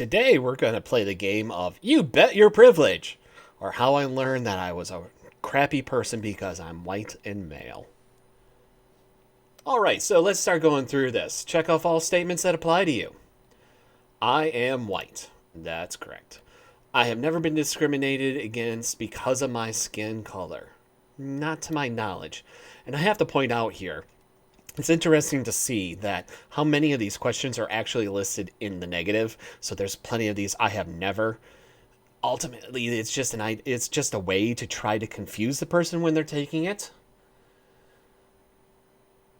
Today we're going to play the game of You Bet Your Privilege, or how I learned that I was a crappy person because I'm white and male. Alright, so let's start going through this. Check off all statements that apply to you. I am white. That's correct. I have never been discriminated against because of my skin color. Not to my knowledge. And I have to point out here, it's interesting to see that how many of these questions are actually listed in the negative. So there's plenty of these I have never. Ultimately, it's just a way to try to confuse the person when they're taking it.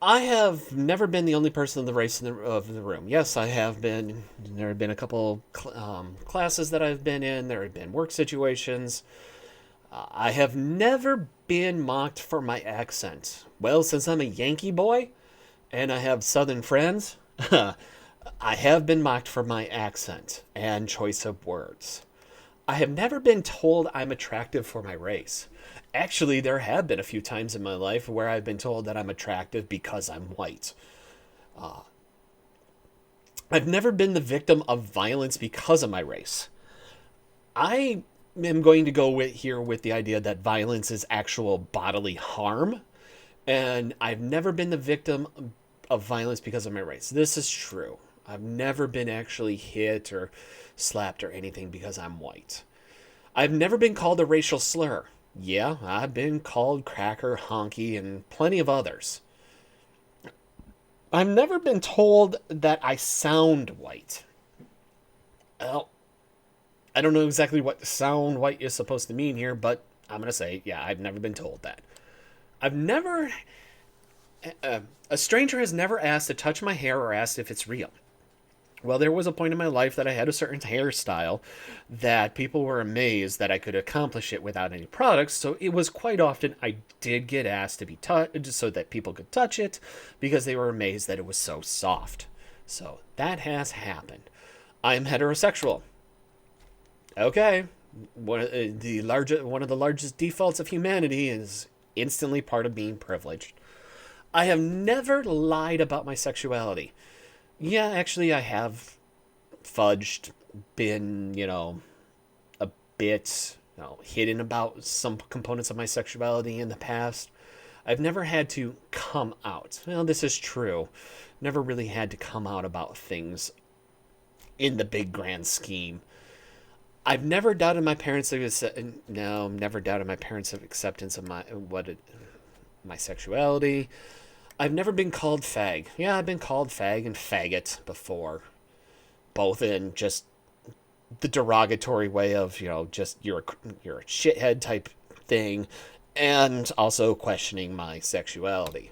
I have never been the only person in the race of the room. Yes, I have been. There have been a couple classes that I've been in. There have been work situations. I have never been mocked for my accent. Well, since I'm a Yankee boy and I have Southern friends, I have been mocked for my accent and choice of words. I have never been told I'm attractive for my race. Actually, there have been a few times in my life where I've been told that I'm attractive because I'm white. I've never been the victim of violence because of my race. I am going to go with the idea that violence is actual bodily harm, and I've never been the victim of violence because of my race. This is true. I've never been actually hit or slapped or anything because I'm white. I've never been called a racial slur. Yeah, I've been called cracker, honky, and plenty of others. I've never been told that I sound white. Well, I don't know exactly what sound white is supposed to mean here, but I'm going to say, yeah, I've never been told that. I've never... a stranger has never asked to touch my hair or asked if it's real. Well, there was a point in my life that I had a certain hairstyle that people were amazed that I could accomplish it without any products. So it was quite often I did get asked to be touched so that people could touch it because they were amazed that it was so soft. So that has happened. I am heterosexual. Okay. One of the largest defaults of humanity is instantly part of being privileged. I have never lied about my sexuality. Yeah, actually, I have fudged, been, a bit, hidden about some components of my sexuality in the past. I've never had to come out. Well, this is true. Never really had to come out about things in the big grand scheme. I've never doubted my parents' never doubted my parents' acceptance of my sexuality. I've never been called fag. Yeah, I've been called fag and faggot before. Both in just the derogatory way of, just you're a shithead type thing, and also questioning my sexuality.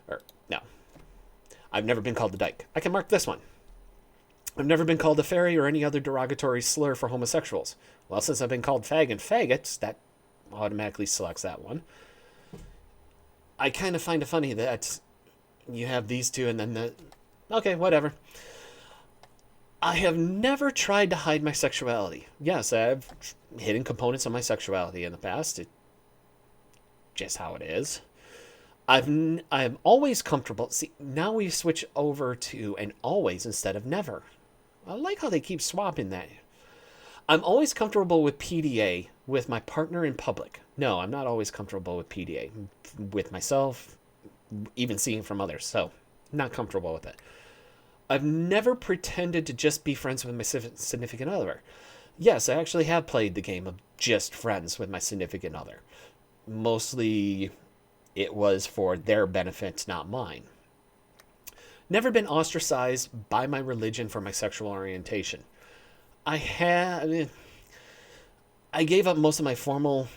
Or, no. I've never been called a dyke. I can mark this one. I've never been called a fairy or any other derogatory slur for homosexuals. Well, since I've been called fag and faggots, that automatically selects that one. I kind of find it funny that you have these two and then okay, whatever. I have never tried to hide my sexuality. Yes, I've hidden components of my sexuality in the past. It's just how it is. I'm always comfortable. See, now we switch over to an always instead of never. I like how they keep swapping that. I'm always comfortable with PDA with my partner in public. No, I'm not always comfortable with PDA with myself, even seeing from others. So, not comfortable with it. I've never pretended to just be friends with my significant other. Yes, I actually have played the game of just friends with my significant other. Mostly, it was for their benefit, not mine. Never been ostracized by my religion for my sexual orientation. I gave up most of my formal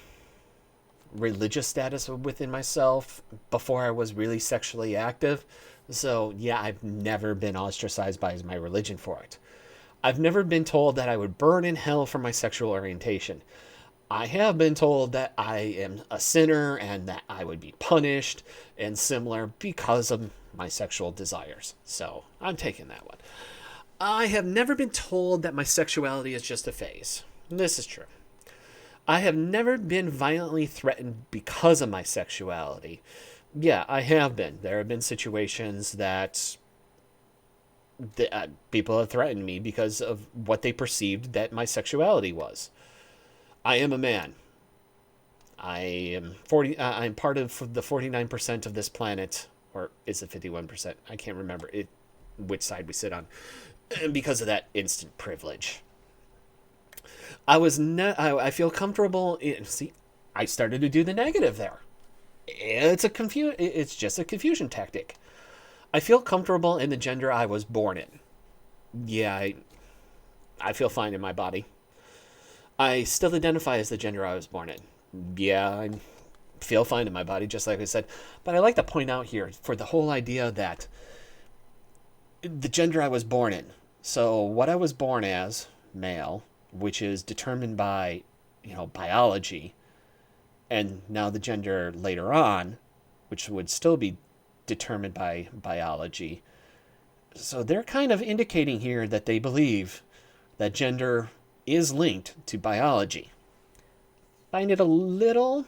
religious status within myself before I was really sexually active. So, yeah, I've never been ostracized by my religion for it. I've never been told that I would burn in hell for my sexual orientation. I have been told that I am a sinner and that I would be punished and similar because of my sexual desires. So, I'm taking that one. I have never been told that my sexuality is just a phase. This is true. I have never been violently threatened because of my sexuality. Yeah, I have been. There have been situations that People have threatened me because of what they perceived that my sexuality was. I am a man. I am 40. I'm part of the 49% of this planet, or is it 51%? I can't remember which side we sit on, and because of that instant privilege. I feel comfortable. See, I started to do the negative there. It's just a confusion tactic. I feel comfortable in the gender I was born in. Yeah, I feel fine in my body. I still identify as the gender I was born in. Yeah, I feel fine in my body, just like I said. But I like to point out here for the whole idea that the gender I was born in. So what I was born as, male, which is determined by, biology, and now the gender later on, which would still be determined by biology. So they're kind of indicating here that they believe that gender is linked to biology. Find it a little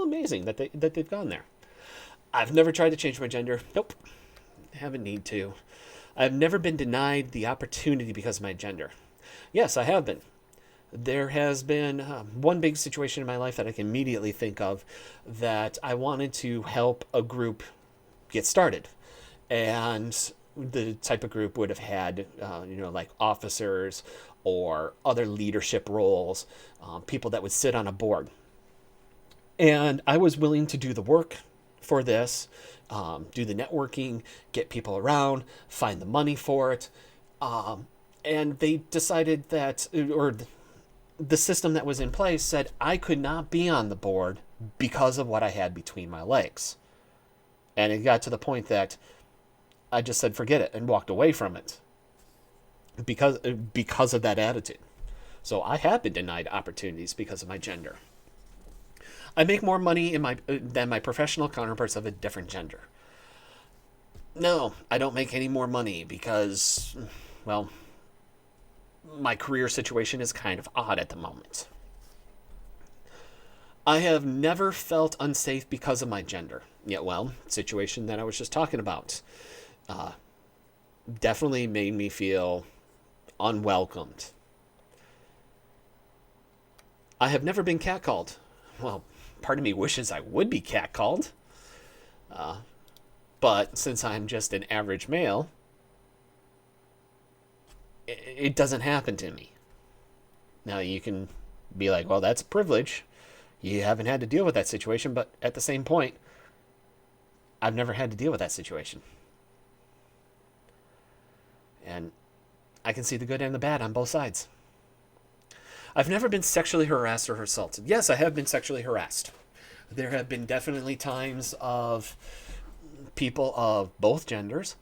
amazing that they've gone there. I've never tried to change my gender. Nope. Haven't need to. I've never been denied the opportunity because of my gender. Yes, I have been. There has been one big situation in my life that I can immediately think of that I wanted to help a group get started. And the type of group would have had, like officers or other leadership roles, people that would sit on a board. And I was willing to do the work for this, do the networking, get people around, find the money for it. And they decided that, or the system that was in place said I could not be on the board because of what I had between my legs. And it got to the point that I just said, forget it, and walked away from it because of that attitude. So I have been denied opportunities because of my gender. I make more money than my professional counterparts of a different gender. No, I don't make any more money because, well, my career situation is kind of odd at the moment. I have never felt unsafe because of my gender. Yeah, well, situation that I was just talking about. Definitely made me feel unwelcomed. I have never been catcalled. Well, part of me wishes I would be catcalled. But since I'm just an average male, it doesn't happen to me. Now you can be like, well, that's a privilege. You haven't had to deal with that situation, but at the same point, I've never had to deal with that situation. And I can see the good and the bad on both sides. I've never been sexually harassed or assaulted. Yes, I have been sexually harassed. There have been definitely times of people of both genders,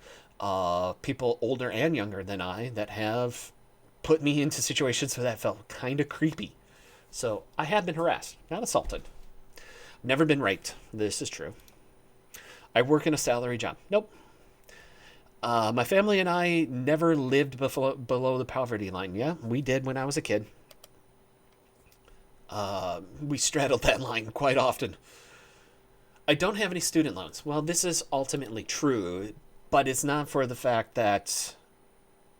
people older and younger than I, that have put me into situations where that felt kind of creepy. So I have been harassed, not assaulted. Never been raped. This is true. I work in a salary job. Nope. My family and I never lived below the poverty line. Yeah, we did when I was a kid. We straddled that line quite often. I don't have any student loans. Well, this is ultimately true, but it's not for the fact that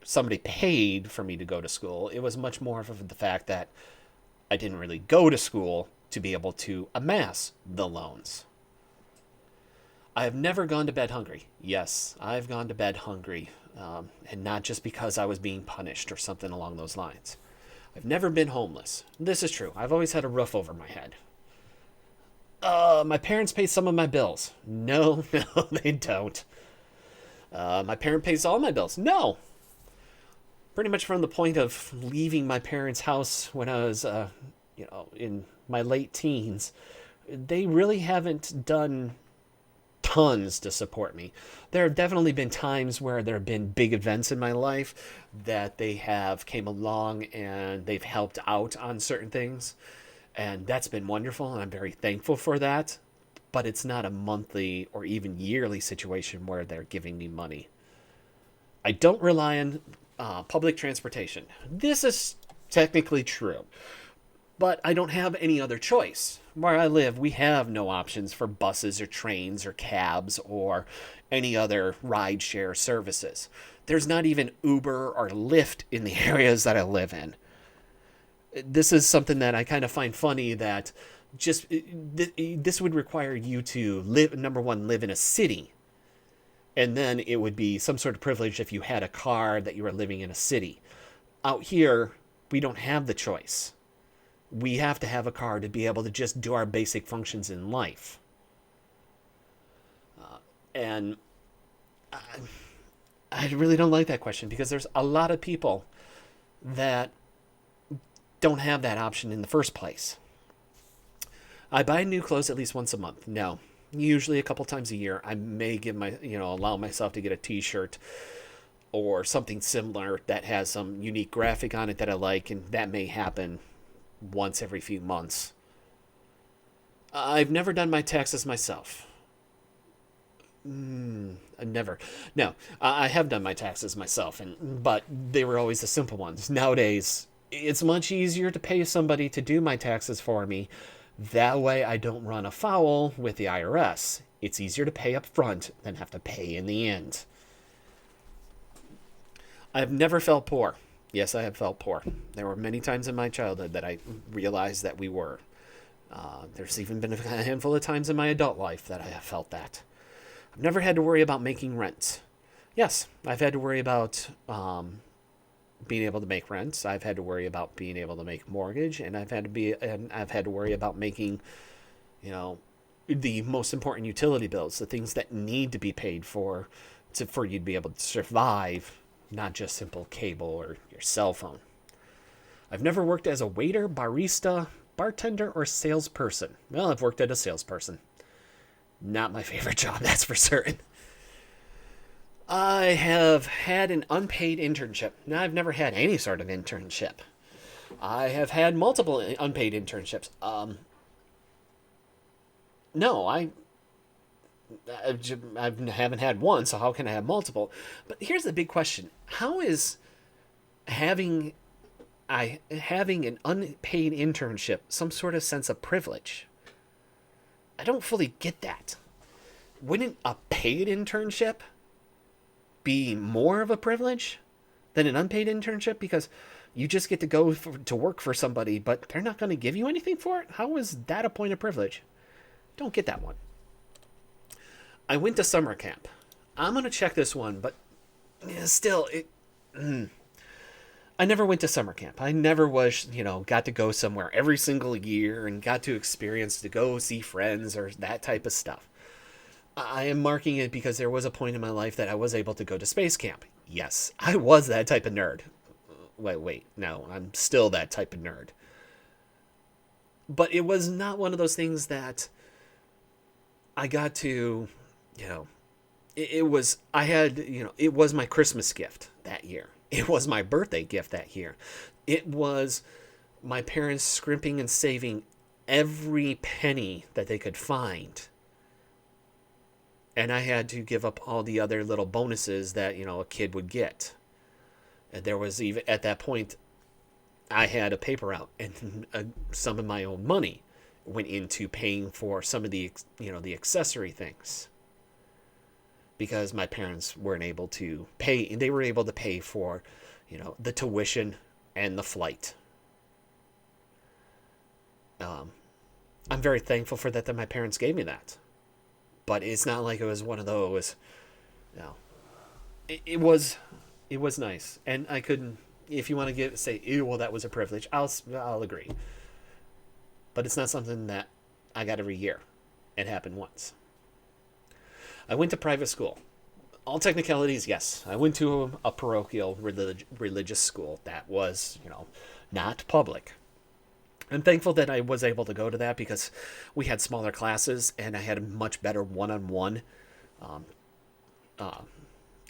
somebody paid for me to go to school. It was much more of the fact that I didn't really go to school to be able to amass the loans. I have never gone to bed hungry. Yes, I've gone to bed hungry, and not just because I was being punished or something along those lines. I've never been homeless. This is true. I've always had a roof over my head. My parents pay some of my bills. No, no, they don't. My parent pays all my bills. No. Pretty much from the point of leaving my parents' house when I was, in my late teens, they really haven't done tons to support me. There have definitely been times where there have been big events in my life that they have came along and they've helped out on certain things. And that's been wonderful, and I'm very thankful for that. But it's not a monthly or even yearly situation where they're giving me money. I don't rely on public transportation. This is technically true, but I don't have any other choice. where I live, we have no options for buses or trains or cabs or any other ride share services. There's not even Uber or Lyft in the areas that I live in. This is something that I kind of find funny that just this would require you to live, number one, live in a city, and then it would be some sort of privilege if you had a car that you were living in a city. Out here, we don't have the choice. We have to have a car to be able to just do our basic functions in life. And I really don't like that question because there's a lot of people that don't have that option in the first place. I buy new clothes at least once a month. No, usually a couple times a year. I may allow myself to get a t-shirt or something similar that has some unique graphic on it that I like, and that may happen once every few months. I've never done my taxes myself. Never. No, I have done my taxes myself, but they were always the simple ones. Nowadays, it's much easier to pay somebody to do my taxes for me. That way I don't run afoul with the IRS. It's easier to pay up front than have to pay in the end. I've never felt poor. Yes, I have felt poor. There were many times in my childhood that I realized that we were. There's even been a handful of times in my adult life that I have felt that. I've never had to worry about making rent. Yes, I've had to worry about being able to make rents. I've had to worry about being able to make mortgage, and I've had to worry about making, the most important utility bills, the things that need to be paid for you to be able to survive, not just simple cable or your cell phone. I've never worked as a waiter, barista, bartender, or salesperson. Well, I've worked as a salesperson. Not my favorite job, that's for certain. I have had an unpaid internship. Now, I've never had any sort of internship. I have had multiple unpaid internships. No, I haven't had one, so how can I have multiple? But here's the big question: how is having an unpaid internship some sort of sense of privilege? I don't fully get that. Wouldn't a paid internship be more of a privilege than an unpaid internship, because you just get to go to work for somebody, but they're not going to give you anything for it? How is that a point of privilege? Don't get that one. I went to summer camp. I'm going to check this one, but still, I never went to summer camp. I never got to go somewhere every single year and got to experience to go see friends or that type of stuff. I am marking it because there was a point in my life that I was able to go to space camp. Yes, I was that type of nerd. Wait, no, I'm still that type of nerd. But it was not one of those things that I got to, it was my Christmas gift that year. It was my birthday gift that year. It was my parents scrimping and saving every penny that they could find. And I had to give up all the other little bonuses that, a kid would get. And there was even, at that point, I had a paper out, and some of my own money went into paying for some of the, the accessory things. Because my parents weren't able to pay, they were able to pay for, the tuition and the flight. I'm very thankful for that my parents gave me that. But it's not like it was one of those, it was nice. And I couldn't, if you want to say, ew, well, that was a privilege, I'll agree. But it's not something that I got every year. It happened once. I went to private school. All technicalities, yes. I went to a parochial religious school that was, not public. I'm thankful that I was able to go to that because we had smaller classes and I had a much better one-on-one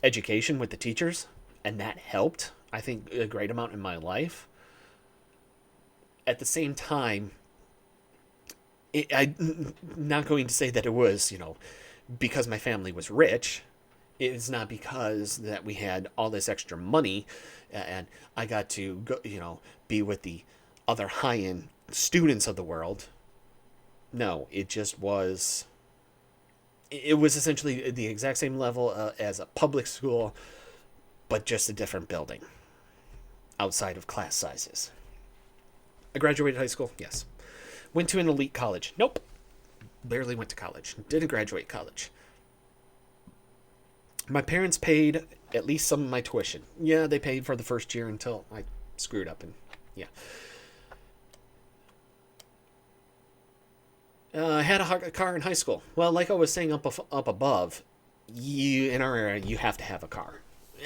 education with the teachers. And that helped, I think, a great amount in my life. At the same time, I'm not going to say that it was, because my family was rich. It's not because that we had all this extra money and I got to go, be with the other high-end students of the world. No, it just was. It was essentially the exact same level as a public school, but just a different building outside of class sizes. I graduated high school, yes. Went to an elite college, nope. Barely went to college. Didn't graduate college. My parents paid at least some of my tuition. Yeah, they paid for the first year until I screwed up, and yeah. I had a car in high school. Well, like I was saying up above, you in our area you have to have a car.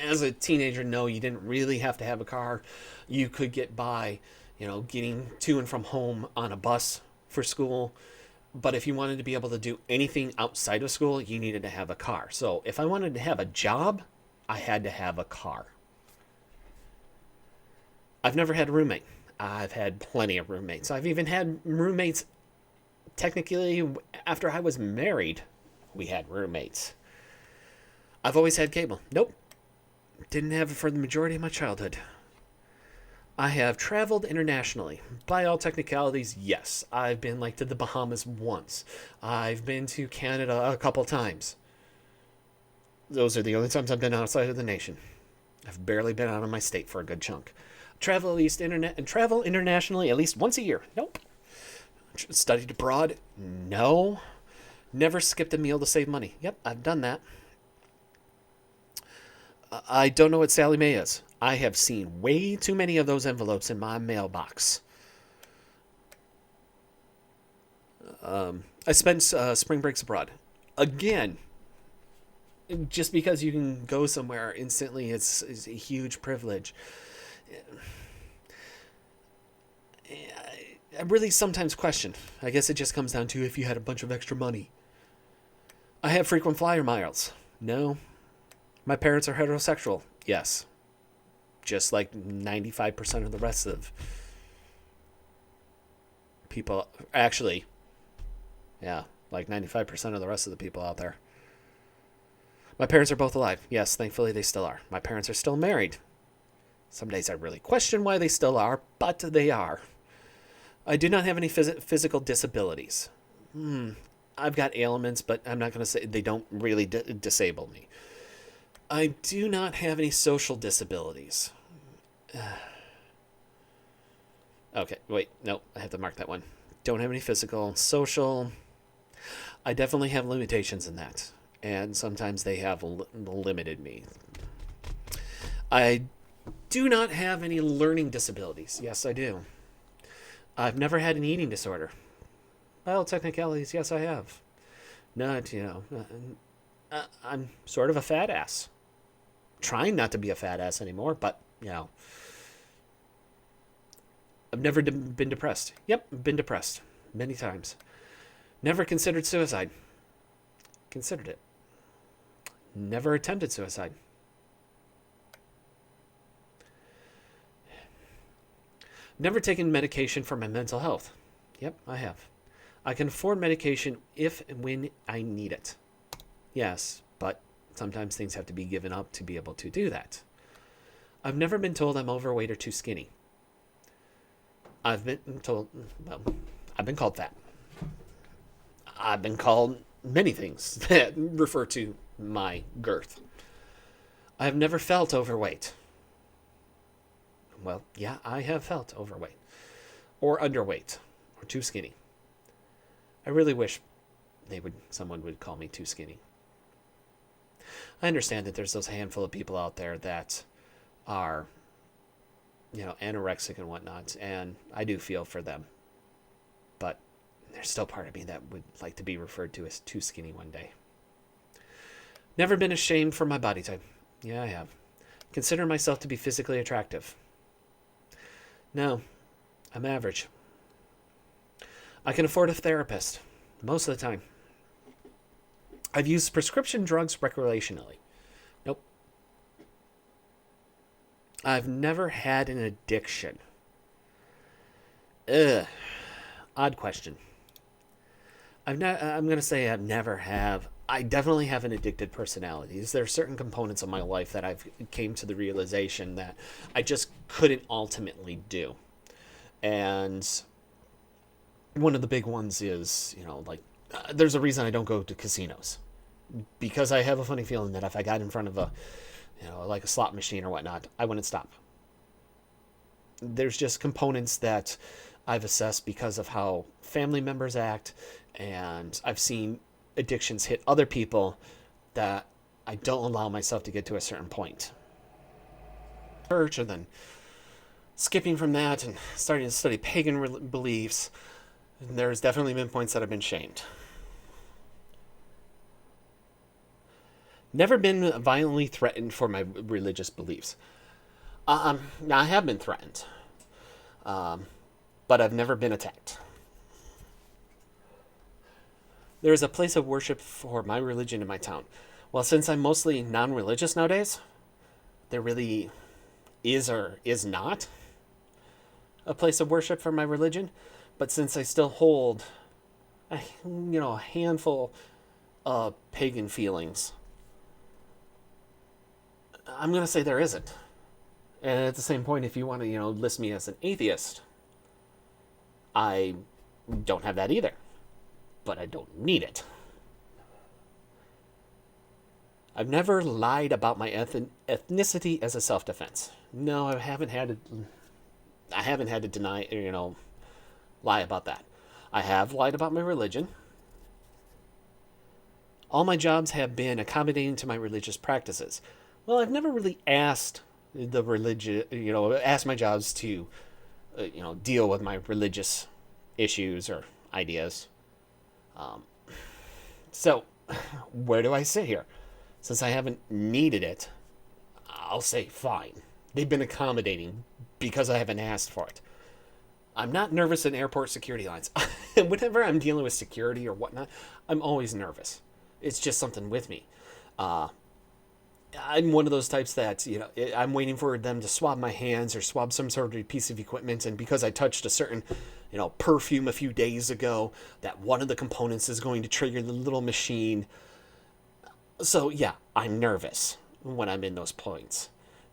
As a teenager, no, you didn't really have to have a car. You could get by, getting to and from home on a bus for school. But if you wanted to be able to do anything outside of school, you needed to have a car. So if I wanted to have a job, I had to have a car. I've never had a roommate. I've had plenty of roommates. I've even had roommates technically after I was married. We had roommates. I've always had cable. Nope. Didn't have it for the majority of my childhood. I have traveled internationally. By all technicalities, yes. I've been to the Bahamas once. I've been to Canada a couple times. Those are the only times I've been outside of the nation. I've barely been out of my state for a good chunk. Travel internationally at least once a year. Nope. Studied abroad? No. Never skipped a meal to save money. Yep, I've done that. I don't know what Sally Mae is. I have seen way too many of those envelopes in my mailbox. I spent spring breaks abroad. Again, just because you can go somewhere instantly, it's a huge privilege. I really sometimes question. I guess it just comes down to if you had a bunch of extra money. I have frequent flyer miles. No. My parents are heterosexual. Yes. Just like 95% of the rest of people. Actually, yeah, like 95% of the rest of the people out there. My parents are both alive. Yes, thankfully they still are. My parents are still married. Some days I really question why they still are, but they are. I do not have any physical disabilities. I've got ailments, but I'm not going to say they don't really disable me. I do not have any social disabilities. Okay, wait, no, I have to mark that one. Don't have any physical, social. I definitely have limitations in that, and sometimes they have limited me. I do not have any learning disabilities. Yes, I do. I've never had an eating disorder. Well, technicalities, yes, I have. Not, I'm sort of a fat ass. Trying not to be a fat ass anymore, but, I've never been depressed. Yep, been depressed. Many times. Never considered suicide. Considered it. Never attempted suicide. Never taken medication for my mental health. Yep, I have. I can afford medication if and when I need it. Yes, but sometimes things have to be given up to be able to do that. I've never been told I'm overweight or too skinny. I've been called fat. I've been called many things that refer to my girth. I have never felt overweight. Well, yeah, I have felt overweight. Or underweight. Or too skinny. I really wish someone would call me too skinny. I understand that there's those handful of people out there that are, anorexic and whatnot, and I do feel for them. But there's still part of me that would like to be referred to as too skinny one day. Never been ashamed for my body type. Yeah, I have. Consider myself to be physically attractive. No, I'm average. I can afford a therapist most of the time. I've used prescription drugs recreationally. Nope. I've never had an addiction. Odd question. I'm going to say I've never have. I definitely have an addicted personality. There are certain components of my life that I've came to the realization that I just couldn't ultimately do. And One of the big ones is, like, there's a reason I don't go to casinos, because I have a funny feeling that if I got in front of like a slot machine or whatnot, I wouldn't stop. There's just components that I've assessed because of how family members act, and I've seen addictions hit other people, that I don't allow myself to get to a certain point. Church, and then skipping from that and starting to study pagan beliefs, there's definitely been points that I've been shamed. Never been violently threatened for my religious beliefs. Now, I have been threatened, but I've never been attacked. There is a place of worship for my religion in my town. Well, since I'm mostly non-religious nowadays, there really is or is not a place of worship for my religion. But since I still hold a handful of pagan feelings, I'm going to say there isn't. And at the same point, if you want to, list me as an atheist, I don't have that either. But I don't need it. I've never lied about my ethnicity as a self-defense. No, I haven't had to deny, lie about that. I have lied about my religion. All my jobs have been accommodating to my religious practices. Well, I've never really asked asked my jobs to, deal with my religious issues or ideas. So, where do I sit here? Since I haven't needed it, I'll say fine. They've been accommodating because I haven't asked for it. I'm not nervous in airport security lines. Whenever I'm dealing with security or whatnot, I'm always nervous. It's just something with me. I'm one of those types that, I'm waiting for them to swab my hands or swab some sort of piece of equipment. And because I touched a certain, perfume a few days ago, that one of the components is going to trigger the little machine. So, yeah, I'm nervous when I'm in those points.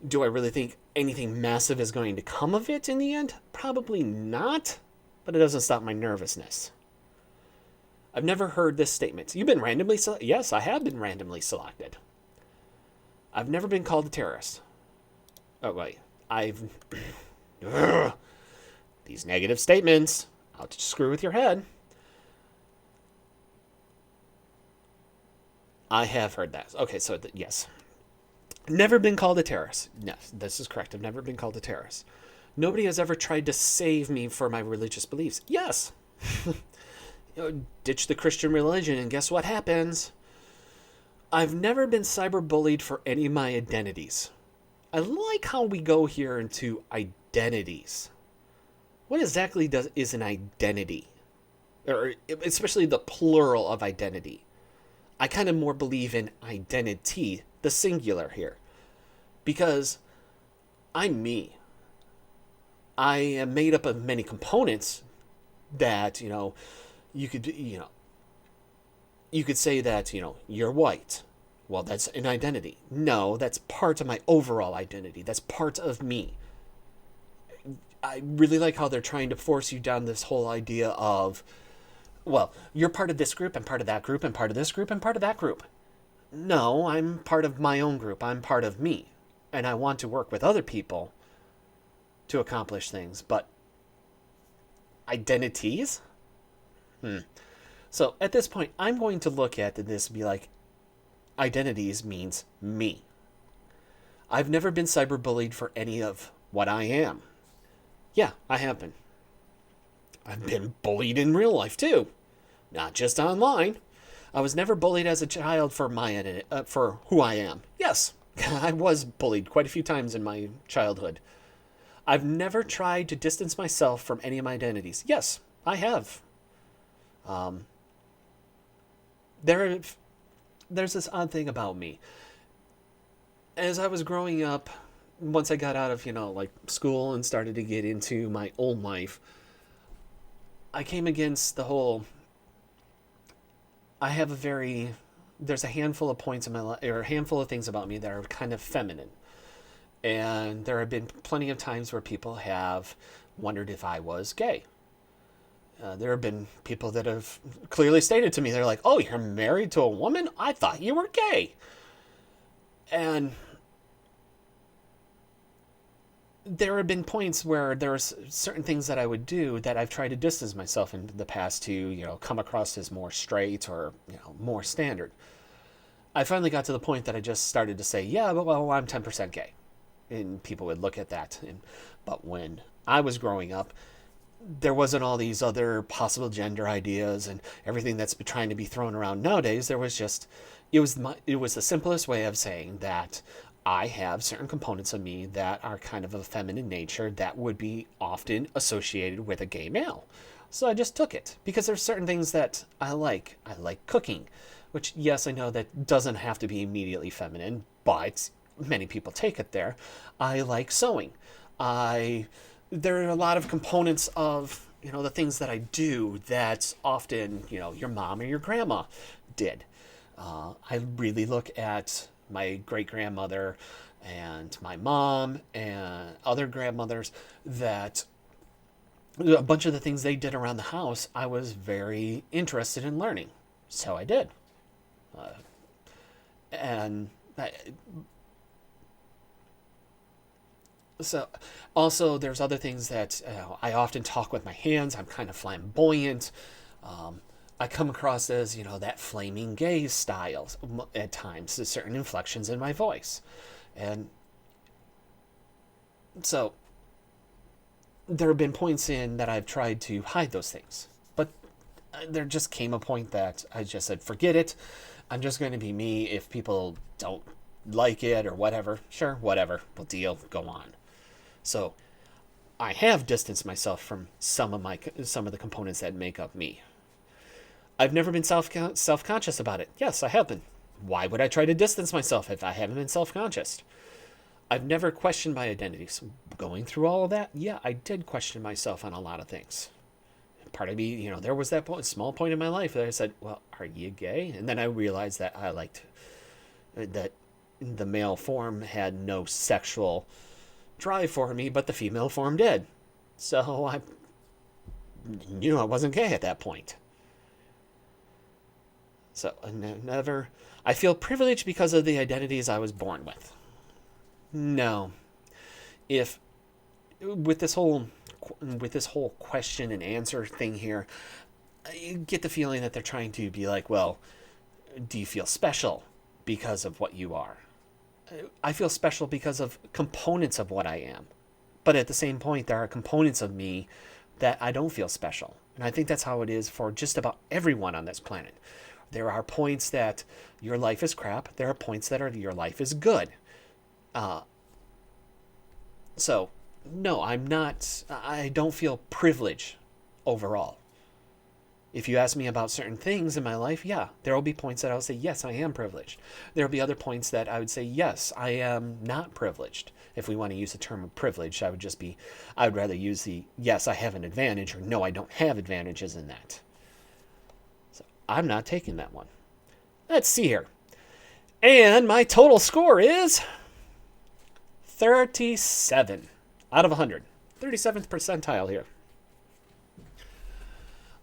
Do I really think anything massive is going to come of it in the end? Probably not, but it doesn't stop my nervousness. I've never heard this statement. You've been randomly selected? Yes, I have been randomly selected. I've never been called a terrorist. Oh, wait. These negative statements. I'll just screw with your head. I have heard that. Okay, so yes. Never been called a terrorist. No, this is correct. I've never been called a terrorist. Nobody has ever tried to save me for my religious beliefs. Yes. Ditch the Christian religion and guess what happens? I've never been cyberbullied for any of my identities. I like how we go here into identities. What exactly is an identity? Or especially the plural of identity. I kind of more believe in identity, the singular here. Because I'm me. I am made up of many components that, you could say that, you're white. Well, that's an identity. No, that's part of my overall identity. That's part of me. I really like how they're trying to force you down this whole idea of, well, you're part of this group, and part of that group, and part of this group, and part of that group. No, I'm part of my own group. I'm part of me. And I want to work with other people to accomplish things. But identities? So at this point, I'm going to look at this and be like, identities means me. I've never been cyberbullied for any of what I am. Yeah, I have been. I've been bullied in real life too, not just online. I was never bullied as a child for for who I am. Yes, I was bullied quite a few times in my childhood. I've never tried to distance myself from any of my identities. Yes, I have. There's this odd thing about me. As I was growing up, once I got out of, school and started to get into my own life, I came against the whole, there's a handful of points in my life, or a handful of things about me that are kind of feminine. And there have been plenty of times where people have wondered if I was gay. There have been people that have clearly stated to me, they're like, "Oh, you're married to a woman? I thought you were gay." And there have been points where there's certain things that I would do that I've tried to distance myself in the past to, come across as more straight or, more standard. I finally got to the point that I just started to say, yeah, but well, I'm 10% gay. And people would look at that. But when I was growing up, there wasn't all these other possible gender ideas and everything that's been trying to be thrown around nowadays. There was just, it was the simplest way of saying that I have certain components of me that are kind of a feminine nature that would be often associated with a gay male. So I just took it because there's certain things that I like. I like cooking, which, yes, I know that doesn't have to be immediately feminine, but many people take it there. I like sewing. There are a lot of components of, the things that I do that often, your mom or your grandma did. I really look at my great grandmother and my mom and other grandmothers that a bunch of the things they did around the house, I was very interested in learning. So I did. And so also there's other things that I often talk with my hands. I'm kind of flamboyant. I come across as, that flaming gaze style at times, there's certain inflections in my voice. And so there have been points in that I've tried to hide those things. But there just came a point that I just said, forget it. I'm just going to be me. If people don't like it or whatever, sure, whatever. We'll deal, go on. So I have distanced myself from some of the components that make up me. I've never been self-conscious about it. Yes, I have been. Why would I try to distance myself if I haven't been self-conscious? I've never questioned my identities. Going through all of that, yeah, I did question myself on a lot of things. Part of me, there was that small point in my life that I said, well, are you gay? And then I realized that I liked that the male form had no sexual drive for me, but the female form did. So I wasn't gay at that point. So I feel privileged because of the identities I was born with. No. If with this whole question and answer thing here, you get the feeling that they're trying to be like, well, do you feel special because of what you are? I feel special because of components of what I am. But at the same point, there are components of me that I don't feel special. And I think that's how it is for just about everyone on this planet. There are points that your life is crap. There are points that your life is good. So, no, I don't feel privilege overall. If you ask me about certain things in my life, yeah, there will be points that I'll say, yes, I am privileged. There will be other points that I would say, yes, I am not privileged. If we want to use the term of privilege, I would rather use the, yes, I have an advantage, or no, I don't have advantages in that. So I'm not taking that one. Let's see here. And my total score is 37 out of 100. 37th percentile here.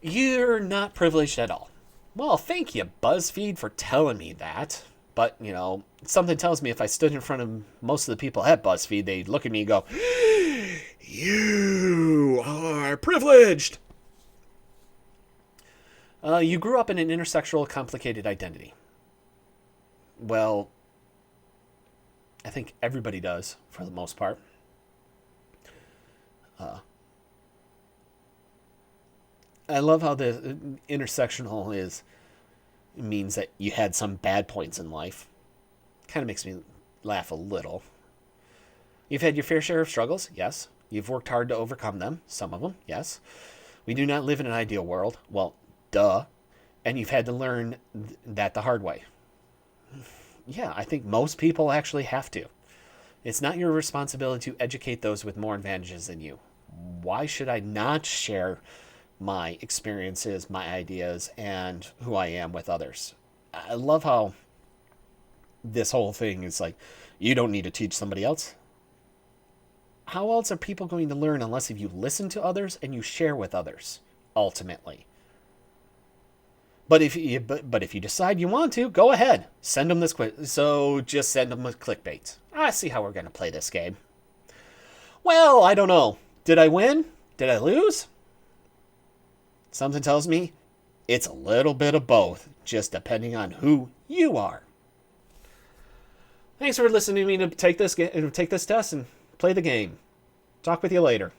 You're not privileged at all. Well, thank you, BuzzFeed, for telling me that. But, something tells me if I stood in front of most of the people at BuzzFeed, they'd look at me and go, you are privileged. You grew up in an intersexual, complicated identity. Well, I think everybody does, for the most part. I love how the intersectional means that you had some bad points in life. Kind of makes me laugh a little. You've had your fair share of struggles, yes. You've worked hard to overcome them, some of them, yes. We do not live in an ideal world. Well, duh. And you've had to learn that the hard way. Yeah, I think most people actually have to. It's not your responsibility to educate those with more advantages than you. Why should I not share my experiences, my ideas, and who I am with others? I love how this whole thing is like, you don't need to teach somebody else. How else are people going to learn unless if you listen to others and you share with others? ultimately. But if you decide you want to, go ahead. Send them this quick. So just send them a clickbait. I see how we're going to play this game. Well, I don't know. Did I win? Did I lose? Something tells me it's a little bit of both, just depending on who you are. Thanks for listening to me to take this test and play the game. Talk with you later.